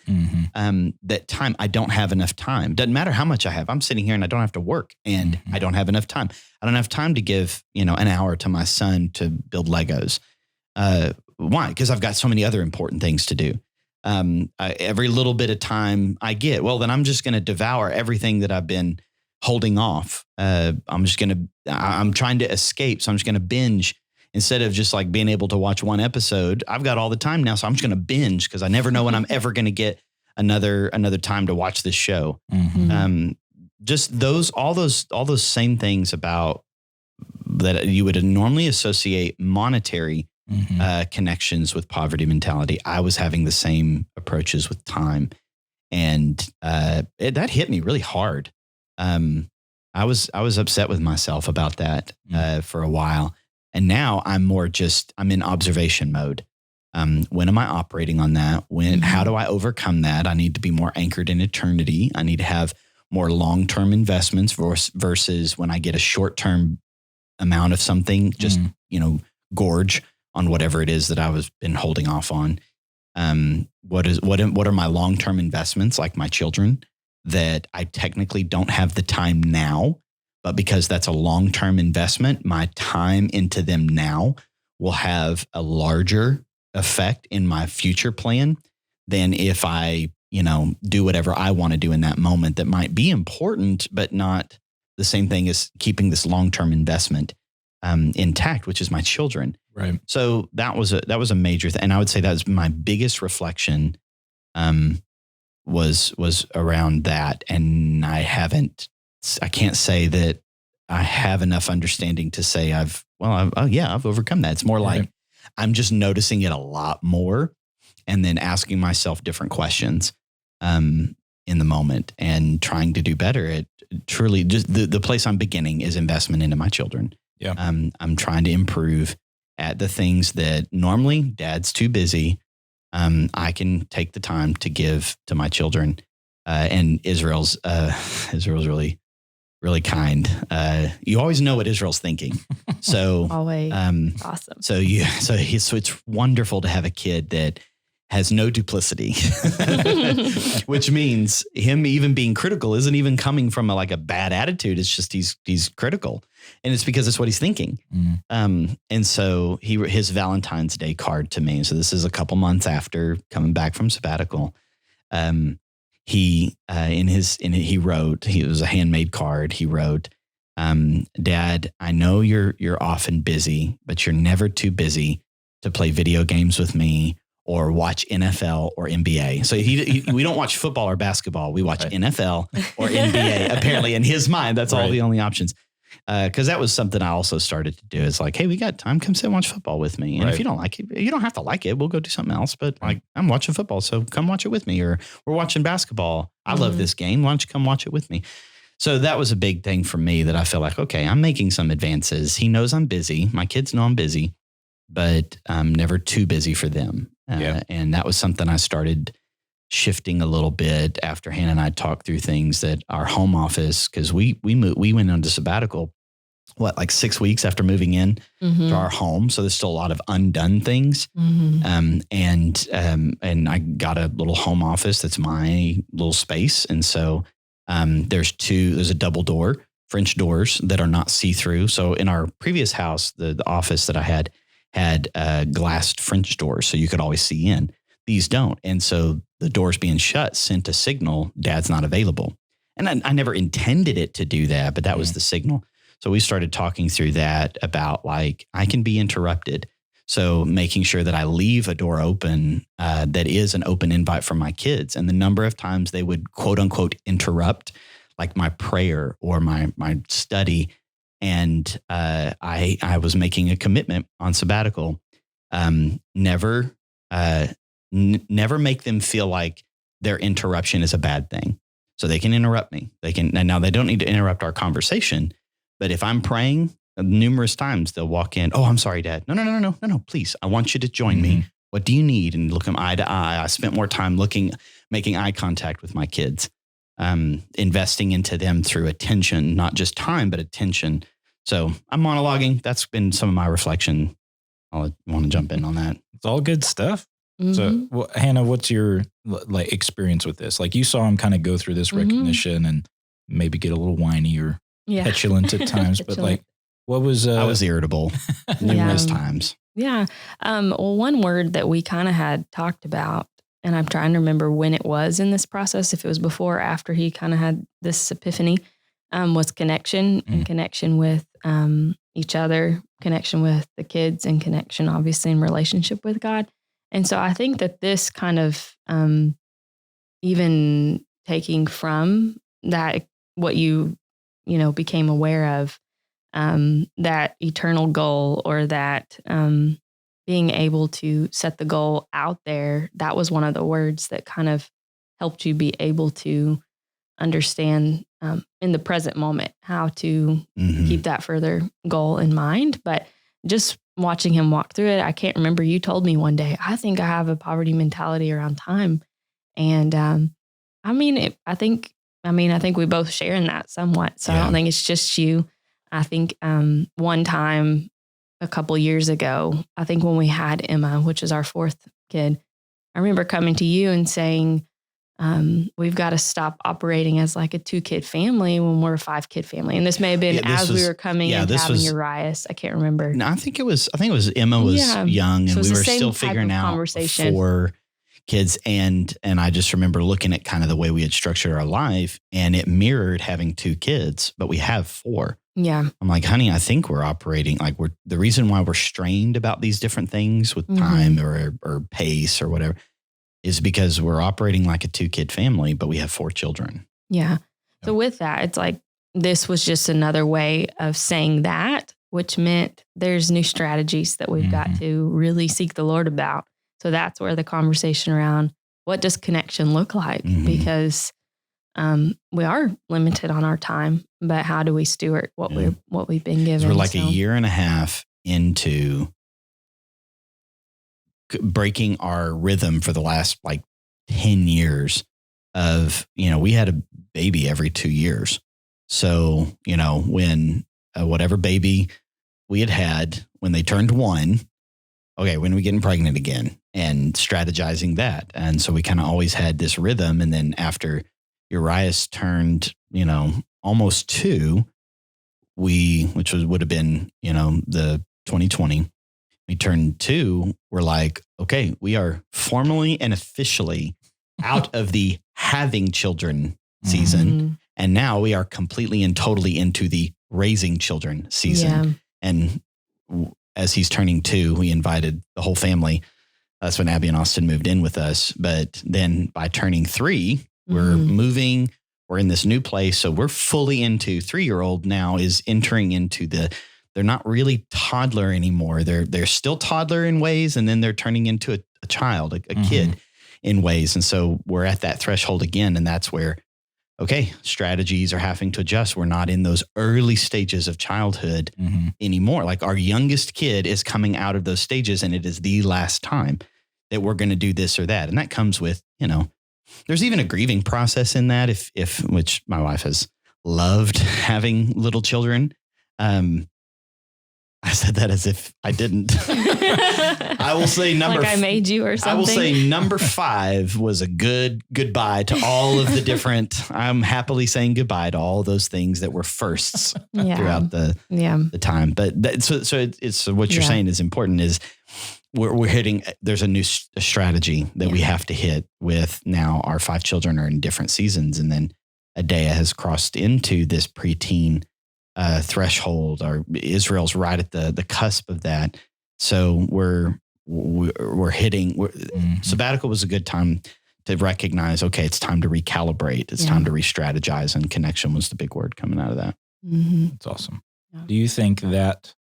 That time, I don't have enough time. Doesn't matter how much I have. I'm sitting here and I don't have to work and I don't have enough time. I don't have time to give, an hour to my son to build Legos. Why? Because I've got so many other important things to do. Every little bit of time I get, well, then I'm just going to devour everything that I've been holding off. I'm trying to escape. So I'm just going to binge. Instead of just like being able to watch one episode, I've got all the time now. So I'm just going to binge because I never know when I'm ever going to get another time to watch this show. Just all those same things about that you would normally associate monetary connections with poverty mentality. I was having the same approaches with time, and that hit me really hard. I was upset with myself about that for a while. And now I'm in observation mode. When am I operating on that? How do I overcome that? I need to be more anchored in eternity. I need to have more long-term investments versus when I get a short-term amount of something, just, gorge on whatever it is that I was been holding off on. What are my long-term investments, like my children, that I technically don't have the time now, but because that's a long-term investment, my time into them now will have a larger effect in my future plan than if I, do whatever I want to do in that moment that might be important, but not the same thing as keeping this long-term investment intact, which is my children. Right. So that was a major thing. And I would say that was my biggest reflection was around that. And I can't say that I have enough understanding to say I've overcome that. It's more like I'm just noticing it a lot more and then asking myself different questions in the moment and trying to do better. It truly just the place I'm beginning is investment into my children. Yeah. I'm trying to improve at the things that normally dad's too busy. I can take the time to give to my children. And Israel's really, really kind. You always know what Israel's thinking. So always awesome. So it's wonderful to have a kid that has no duplicity, which means him even being critical isn't even coming from a bad attitude. It's just he's critical, and it's because it's what he's thinking. And so his Valentine's Day card to me. So this is a couple months after coming back from sabbatical. He wrote. It was a handmade card. He wrote, "Dad, I know you're often busy, but you're never too busy to play video games with me or watch NFL or NBA." So we don't watch football or basketball. We watch NFL or NBA. Apparently, in his mind, that's all the only options. Because that was something I also started to do. It's like, hey, we got time. Come sit and watch football with me. And if you don't like it, you don't have to like it. We'll go do something else. But I'm watching football, so come watch it with me. Or we're watching basketball. I love this game. Why don't you come watch it with me? So that was a big thing for me that I feel like, okay, I'm making some advances. He knows I'm busy. My kids know I'm busy, but I'm never too busy for them. And that was something I started shifting a little bit after Hannah and I talked through things that our home office, because we went on to sabbatical, 6 weeks after moving in to our home. So there's still a lot of undone things. And I got a little home office that's my little space. And so there's a double door, French doors that are not see-through. So in our previous house, the office that I had glassed French doors, so you could always see in. These don't. And so the doors being shut sent a signal, Dad's not available. And I never intended it to do that, but that was the signal. So we started talking through that about I can be interrupted. So making sure that I leave a door open that is an open invite for my kids. And the number of times they would quote unquote interrupt my prayer or my study. And I was making a commitment on sabbatical. Never make them feel like their interruption is a bad thing. So they can interrupt me. Now they don't need to interrupt our conversation, but if I'm praying numerous times, they'll walk in. Oh, I'm sorry, Dad. No, please. I want you to join me. What do you need? And look them eye to eye. I spent more time making eye contact with my kids, investing into them through attention, not just time, but attention. So I'm monologuing. That's been some of my reflection. I want to jump in on that. It's all good stuff. So, Hannah, what's your experience with this? You saw him kind of go through this recognition and maybe get a little whiny or petulant at times, but what was? I was irritable numerous times. Yeah. Well, one word that we kind of had talked about, and I'm trying to remember when it was in this process, if it was before or after he kind of had this epiphany, was connection and connection with each other, connection with the kids, and connection, obviously, in relationship with God. And so I think that this kind of even taking from that, what you became aware of, that eternal goal, or that being able to set the goal out there, that was one of the words that kind of helped you be able to understand in the present moment how to keep that further goal in mind. But just watching him walk through it, I can't remember, you told me one day, I think I have a poverty mentality around time. And I think we both share in that somewhat. So I don't think it's just you. I think one time a couple years ago, I think when we had Emma, which is our fourth kid, I remember coming to you and saying, we've got to stop operating as like a 2-kid family when we're a 5-kid family. And this may have been we were coming and having Urias. I can't remember. No, I think it was Emma was young, and we were still figuring out 4 kids. And I just remember looking at kind of the way we had structured our life, and it mirrored having 2 kids, but we have 4. Yeah. I'm like, honey, I think we're operating the reason why we're strained about these different things with time or pace or whatever is because we're operating like a 2-kid family, but we have 4 children. Yeah. So with that, it's like, this was just another way of saying that, which meant there's new strategies that we've got to really seek the Lord about. So that's where the conversation around what does connection look like? Because we are limited on our time, but how do we steward what we've been given? So we're a year and a half into breaking our rhythm for the last like 10 years of, we had a baby every 2 years. So, when whatever baby we had, when they turned 1, okay, when are we getting pregnant again, and strategizing that. And so we kind of always had this rhythm. And then after Urias turned, almost 2, which would have been, the 2020, we turned 2. We're like, okay, we are formally and officially out of the having children season. Mm-hmm. And now we are completely and totally into the raising children season. Yeah. And as he's turning 2, we invited the whole family. That's when Abby and Austin moved in with us. But then by turning 3, we're moving, we're in this new place. So we're fully into 3-year-old now is entering into they're not really toddler anymore. They're still toddler in ways. And then they're turning into a child, a kid in ways. And so we're at that threshold again. And that's where, okay, strategies are having to adjust. We're not in those early stages of childhood anymore. Like our youngest kid is coming out of those stages, and it is the last time that we're going to do this or that. And that comes with, there's even a grieving process in that, if which my wife has loved having little children. I said that as if I didn't. I will say I made you or something. I will say number 5 was a good goodbye to all of the different. I'm happily saying goodbye to all those things that were firsts throughout the time. But it's what you're saying is important. Is we're hitting. There's a new strategy that we have to hit with now. Our 5 children are in different seasons, and then Adea has crossed into this preteen threshold, or Israel's right at the cusp of that. So we're hitting. Sabbatical was a good time to recognize, okay, it's time to recalibrate. It's time to re-strategize, and connection was the big word coming out of that. That's awesome. Yeah. Do you think that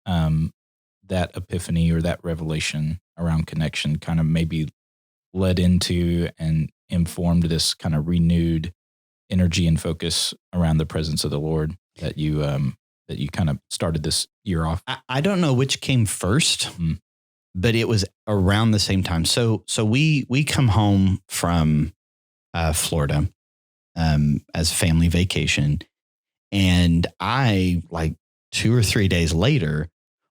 that epiphany or that revelation around connection kind of maybe led into and informed this kind of renewed energy and focus around the presence of the Lord that you kind of started this year off? I don't know which came first, but it was around the same time. So we come home from Florida as a family vacation, and I, like 2 or 3 days later,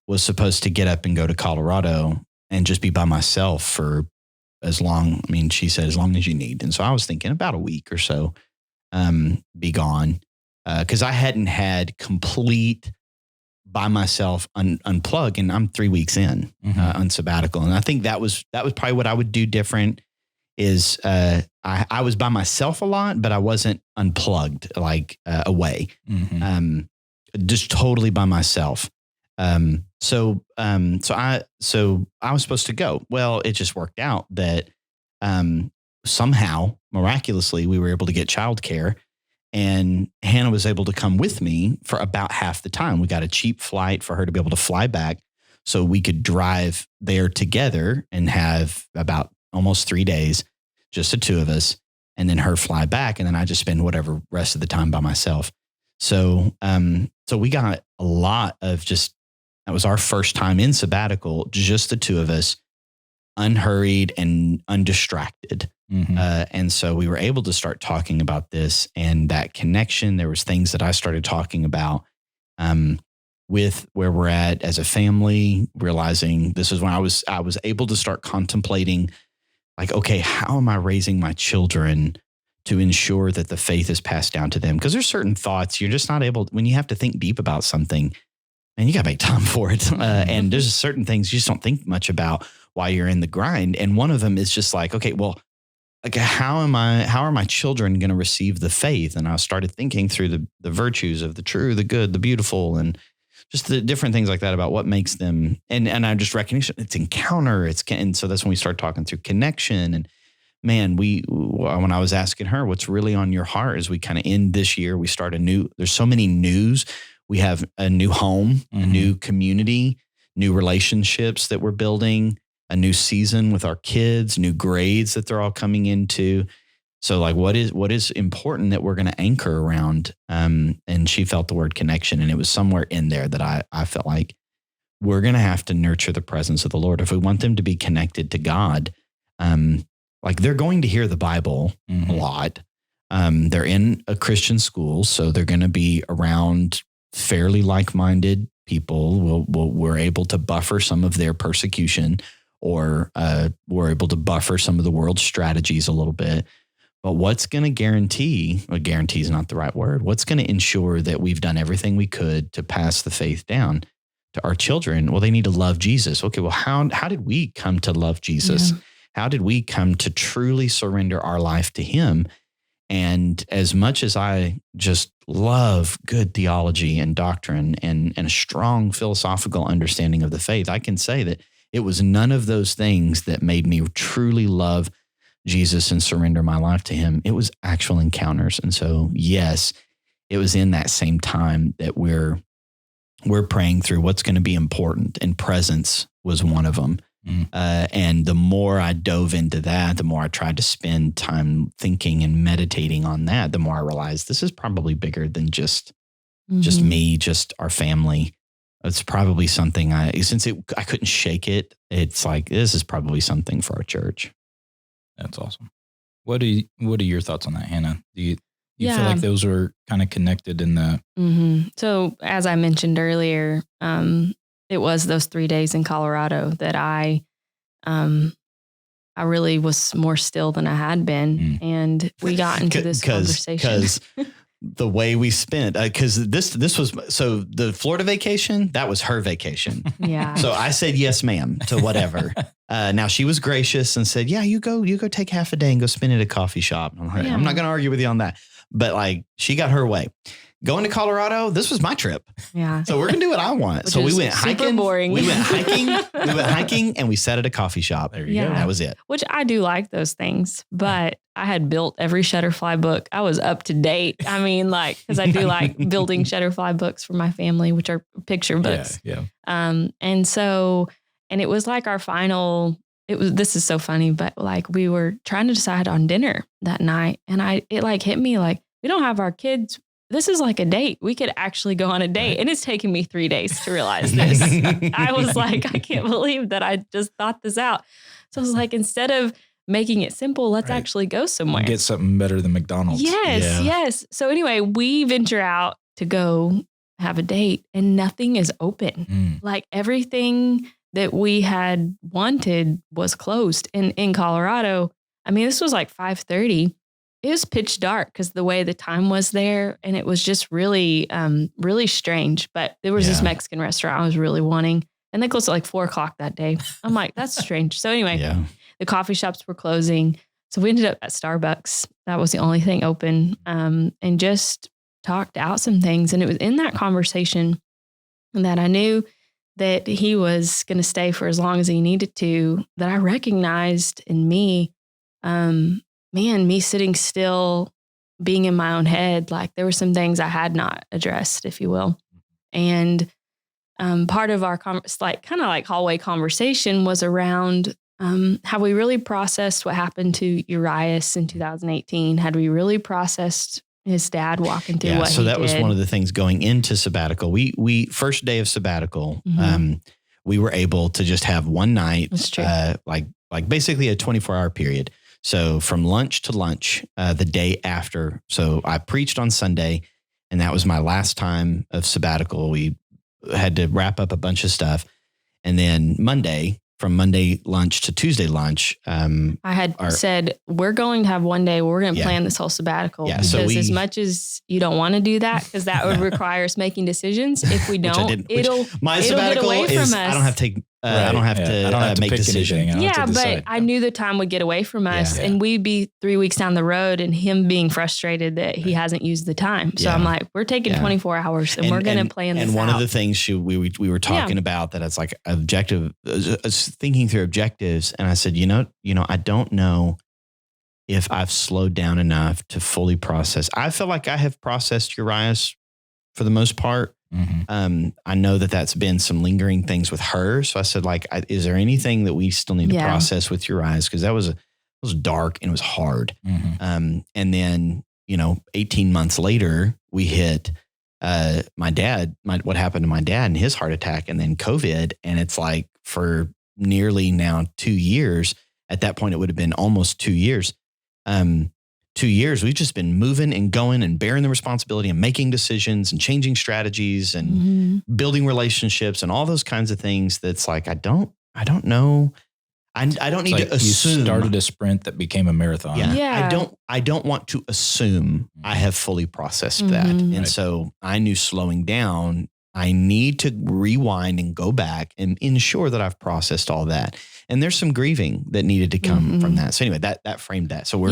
was supposed to get up and go to Colorado and just be by myself for she said, as long as you need. And so I was thinking about a week or so, be gone. Because I hadn't had complete by myself unplug, and I'm 3 weeks in on sabbatical. And I think that was probably what I would do different is I was by myself a lot, but I wasn't unplugged, like away, just totally by myself. So I was supposed to go. Well, it just worked out that somehow, miraculously, we were able to get childcare. And Hannah was able to come with me for about half the time. We got a cheap flight for her to be able to fly back so we could drive there together and have about almost 3 days, just the 2 of us, and then her fly back. And then I just spend whatever rest of the time by myself. So we got a lot of that was our first time in sabbatical, just the 2 of us, unhurried and undistracted. And so we were able to start talking about this and that connection. There was things that I started talking about with where we're at as a family, realizing this is when I was able to start contemplating, like, okay, how am I raising my children to ensure that the faith is passed down to them? Because there's certain thoughts you're just not able, when you have to think deep about something, and you got to make time for it. And there's certain things you just don't think much about while you're in the grind. And one of them is just like, okay, well, like, how are my children going to receive the faith? And I started thinking through the virtues of the true, the good, the beautiful, and just the different things like that about what makes them. And I just recognition it's encounter. And so that's when we start talking through connection. And man, when I was asking her what's really on your heart as we kind of end this year, we start there's so many news. We have a new home, a new community, new relationships that we're building, a new season with our kids, new grades that they're all coming into. So like, what is important that we're going to anchor around? And she felt the word connection, and it was somewhere in there that I felt like we're going to have to nurture the presence of the Lord. If we want them to be connected to God, like they're going to hear the Bible a lot. They're in a Christian school, so they're going to be around fairly like-minded people. We're able to buffer some of their persecution, or we're able to buffer some of the world's strategies a little bit. But what's going to guarantee is not the right word. What's going to ensure that we've done everything we could to pass the faith down to our children? Well, they need to love Jesus. Okay, well, how did we come to love Jesus? Yeah. How did we come to truly surrender our life to him? And as much as I just love good theology and doctrine and a strong philosophical understanding of the faith, I can say that it was none of those things that made me truly love Jesus and surrender my life to him. It was actual encounters. And so, yes, it was in that same time that we're praying through what's going to be important, and presence was one of them. And the more I dove into that, the more I tried to spend time thinking and meditating on that, the more I realized this is probably bigger than just me, just our family. It's probably something I couldn't shake it. It's like, this is probably something for our church. That's awesome. What are your thoughts on that, Hannah? Do you feel like those are kind of connected in the? So as I mentioned earlier, it was those 3 days in Colorado that I really was more still than I had been. And we got into this conversation. Because the way we spent, because this was, so the Florida vacation, that was her vacation. Yeah. So I said, yes, ma'am, to whatever. Now she was gracious and said, yeah, you go take half a day and go spend at a coffee shop. I'm like, I'm not going to argue with you on that. But like, she got her way. Going to Colorado, this was my trip. Yeah. So we're going to do what I want. So we went hiking. Super boring. We went hiking and we sat at a coffee shop. There you go. That was it. Which I do like those things, but I had built every Shutterfly book. I was up to date. I mean, like, because I do like building Shutterfly books for my family, which are picture books. Yeah. And it was like our final, this is so funny, but like we were trying to decide on dinner that night. And it like hit me like, we don't have our kids. This is like a date. We could actually go on a date. And it's taken me 3 days to realize this. I was like, I can't believe that I just thought this out. So I was like, instead of making it simple, let's actually go somewhere. Get something better than McDonald's. Yes. So anyway, we venture out to go have a date and nothing is open. Like everything that we had wanted was closed. And in Colorado, I mean, this was like 5:30. It was pitch dark because the way the time was there, and it was just really, really strange. But there was this Mexican restaurant I was really wanting, and they closed at like 4:00 that day. I'm like, that's strange. So anyway, the coffee shops were closing, so we ended up at Starbucks. That was the only thing open, and just talked out some things. And it was in that conversation that I knew that he was going to stay for as long as he needed to. That I recognized in me. Me sitting still, being in my own head, like there were some things I had not addressed, if you will. And part of our kind of like hallway conversation was around how we really processed what happened to Urias in 2018. Had we really processed his dad walking through what he did? So that was one of the things going into sabbatical. We first day of sabbatical, we were able to just have one night, like basically a 24-hour period. So from lunch to lunch, the day after. So I preached on Sunday, and that was my last time of sabbatical. We had to wrap up a bunch of stuff. And then from Monday lunch to Tuesday lunch. I had said, we're going to have one day where we're going to plan this whole sabbatical. Yeah, because as much as you don't want to do that, because that would require us making decisions. If we don't, it'll get away from us. I don't have to I don't have to make decisions. But I knew the time would get away from us, and we'd be 3 weeks down the road, and him being frustrated that he hasn't used the time. So I'm like, we're taking 24 hours, and we're going to plan this out. And one of the things we were talking about, that it's like objective, thinking through objectives, and I said, I don't know if I've slowed down enough to fully process. I feel like I have processed Urias for the most part. I know that that's been some lingering things with her. So I said, is there anything that we still need to process with Urias? Because it was dark and it was hard. And then, 18 months later, we hit what happened to my dad and his heart attack and then COVID. And it's like for nearly now 2 years, at that point, it would have been almost 2 years. 2 years, we've just been moving and going and bearing the responsibility and making decisions and changing strategies and building relationships and all those kinds of things. That's like, I don't know. I don't need to assume. You started a sprint that became a marathon. Yeah. I don't want to assume I have fully processed that. And so I knew slowing down, I need to rewind and go back and ensure that I've processed all that. And there's some grieving that needed to come from that. So anyway, that framed that. So we're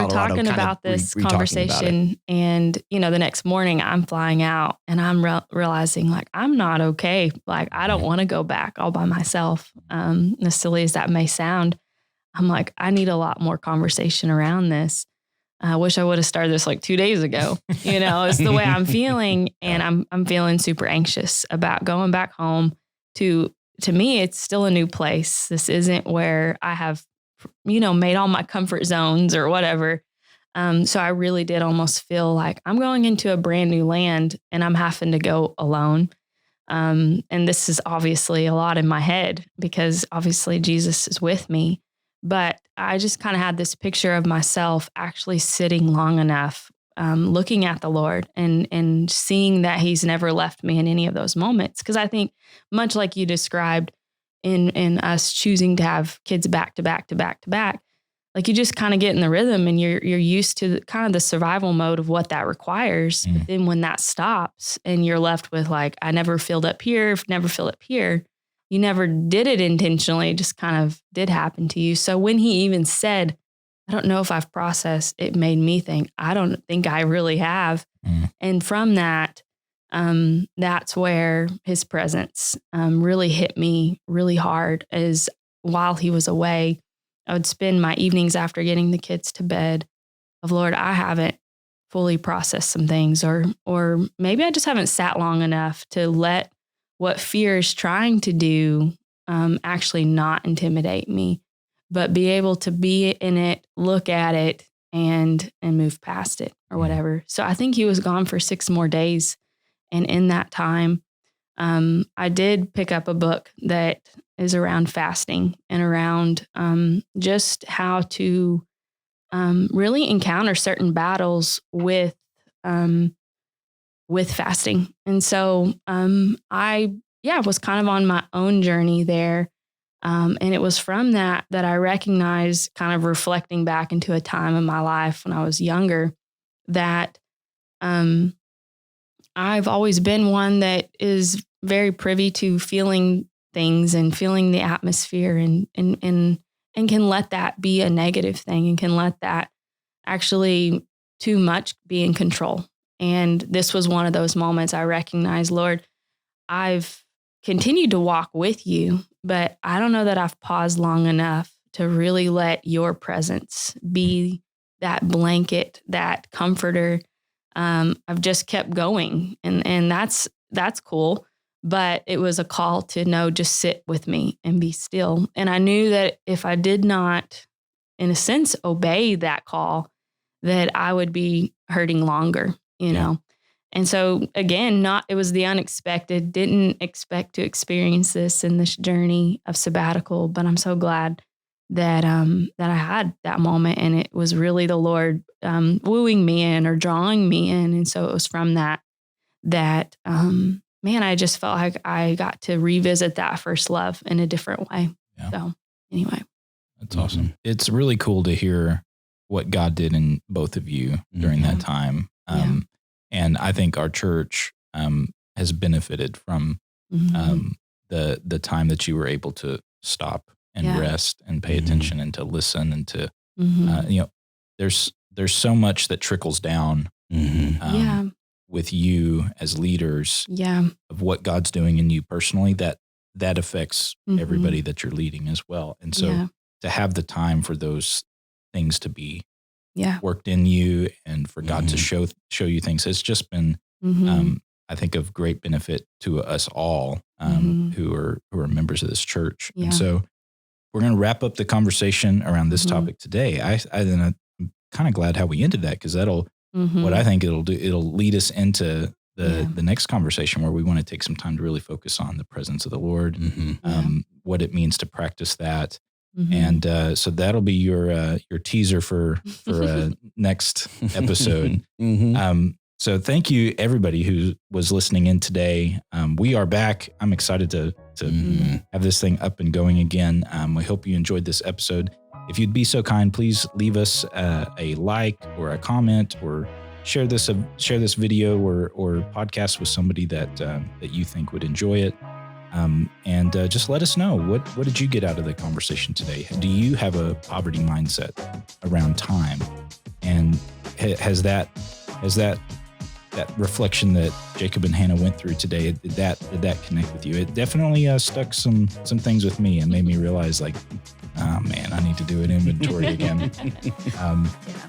talking about this conversation, and the next morning I'm flying out, and I'm realizing like I'm not okay. Like I don't want to go back all by myself. As silly as that may sound, I'm like I need a lot more conversation around this. I wish I would have started this like 2 days ago. It's the way I'm feeling, and I'm feeling super anxious about going back home to me, it's still a new place. This isn't where I have, made all my comfort zones or whatever. So I really did almost feel like I'm going into a brand new land and I'm having to go alone. And this is obviously a lot in my head because obviously Jesus is with me. But I just kind of had this picture of myself actually sitting long enough, looking at the Lord and seeing that he's never left me in any of those moments. Because I think much like you described in us choosing to have kids back to back to back to back, like you just kind of get in the rhythm and you're used to kind of the survival mode of what that requires. But then when that stops and you're left with like, I never filled up here, never filled up here. You never did it intentionally, it just kind of did happen to you. So when he even said, I don't know if I've processed, it made me think, I don't think I really have. And from that, that's where his presence really hit me really hard. Is while he was away, I would spend my evenings after getting the kids to bed of, Lord, I haven't fully processed some things, or maybe I just haven't sat long enough to let what fear is trying to do actually not intimidate me, but be able to be in it, look at it, and move past it or whatever. So I think he was gone for 6 more days. And in that time, I did pick up a book that is around fasting and around just how to really encounter certain battles with fasting. And so I was kind of on my own journey there. And it was from that I recognized, kind of reflecting back into a time in my life when I was younger, that I've always been one that is very privy to feeling things and feeling the atmosphere and can let that be a negative thing and can let that actually too much be in control. And this was one of those moments I recognized, Lord, I've continued to walk with you, but I don't know that I've paused long enough to really let your presence be that blanket, that comforter. I've just kept going, and that's cool. But it was a call to just sit with me and be still. And I knew that if I did not, in a sense, obey that call, that I would be hurting longer, you know? And so again, it was the unexpected, didn't expect to experience this in this journey of sabbatical, but I'm so glad that I had that moment, and it was really the Lord wooing me in or drawing me in. And so it was from that man, I just felt like I got to revisit that first love in a different way. Yeah. So anyway. That's awesome. It's really cool to hear what God did in both of you during that time. And I think our church has benefited from the time that you were able to stop and rest and pay attention and to listen and to, there's so much that trickles down with you as leaders of what God's doing in you personally, that affects everybody that you're leading as well. And so to have the time for those things to be worked in you and for God to show you things, it's just been, I think, of great benefit to us all who are members of this church. Yeah. And so we're going to wrap up the conversation around this topic today. I'm kind of glad how we ended that, because that'll, what I think it'll do, it'll lead us into the next conversation where we want to take some time to really focus on the presence of the Lord, what it means to practice that. And so that'll be your teaser for next episode. So thank you, everybody who was listening in today. We are back. I'm excited to have this thing up and going again. We hope you enjoyed this episode. If you'd be so kind, please leave us a like or a comment, or share this video or podcast with somebody that you think would enjoy it. And just let us know, what did you get out of the conversation today? Do you have a poverty mindset around time? And has that reflection that Jacob and Hannah went through today, did that connect with you? It definitely stuck some things with me and made me realize, like, oh man, I need to do an inventory again.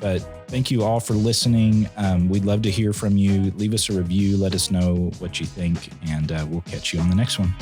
But thank you all for listening. We'd love to hear from you. Leave us a review. Let us know what you think, and we'll catch you on the next one.